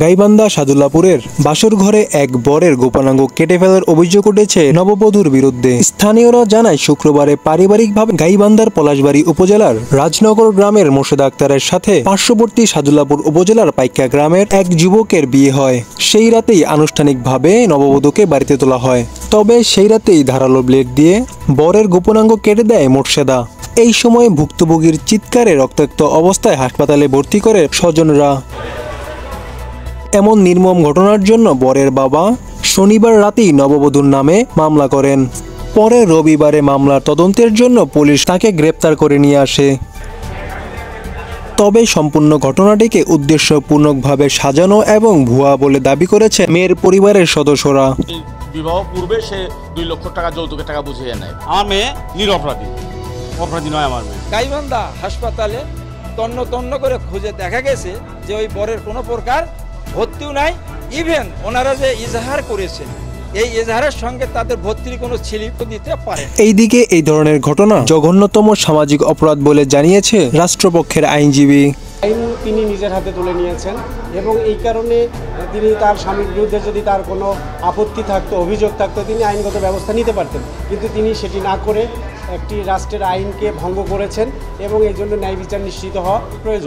গাইবান্ধা সাদুল্লাপুরের বাসর ঘরে এক বরের গোপনাঙ্গ কেটে ফেলার অভিযোগ উঠেছে নববধূর বিরুদ্ধে। স্থানীয়রা জানায়, শুক্রবারে পারিবারিকভাবে গাইবান্ধার পলাশবাড়ী উপজেলার রাজনগর গ্রামের মোর্শেদ আক্তারের সাথে পার্শ্ববর্তী সাদুল্লাপুর উপজেলার পাইকা গ্রামের এক যুবকের বিয়ে হয়। সেই রাতেই আনুষ্ঠানিকভাবে নববধূকে বাড়িতে তোলা হয়। তবে সেই রাতেই ধারালো ব্লেড দিয়ে বরের গোপনাঙ্গ কেটে দেয় মোর্শেদা। এই সময় ভুক্তভোগীর চিৎকারে রক্তাক্ত অবস্থায় হাসপাতালে ভর্তি করে স্বজনরা। এমন নির্মম ঘটনার জন্য বরের বাবা শনিবার রাতেই নববধূর নামে মামলা করেন। পরে রবিবারে মামলার তদন্তের জন্য পুলিশ তাকে গ্রেপ্তার করে নিয়ে আসে। তবে সম্পূর্ণ ঘটনাটিকে উদ্দেশ্যপূর্ণকভাবে সাজানো এবং ভুয়া বলে দাবি করেছে মেয়ের পরিবারের সদস্যরা। বিবাহ পূর্বে সে 2 লক্ষ টাকা যৌতুকের টাকা বুঝিয়ে নেয়। আমার মেয়ে নিরপরাধী, অপরাধী নয় আমার মেয়ে। গাইবান্ধা হাসপাতালে তন্ন তন্ন করে খুঁজে দেখা গেছে যে ওই বরের কোনো প্রকার ভর্তিও নাই। ইভেন ওনারা যে ইজাহার করেছেন, এই ইজাহারের সঙ্গে তাদের ভর্তির কোনো স্লিপও দিতে পারে। এইদিকে এই ধরনের ঘটনা জঘন্যতম সামাজিক অপরাধ বলে জানিয়েছে রাষ্ট্রপক্ষের আইনজীবী। আইন তিনি নিজের হাতে তুলে নিয়েছেন এবং এই কারণে তিনি তার স্বামীর বিরুদ্ধে যদি তার কোনো আপত্তি থাকতো, অভিযোগ থাকতো, তিনি আইনগত ব্যবস্থা নিতে পারতেন, কিন্তু তিনি সেটি না করে একটি রাষ্ট্রের আইনকে ভঙ্গ করেছেন এবং এই জন্য ন্যায় বিচার নিশ্চিত হওয়া প্রয়োজন।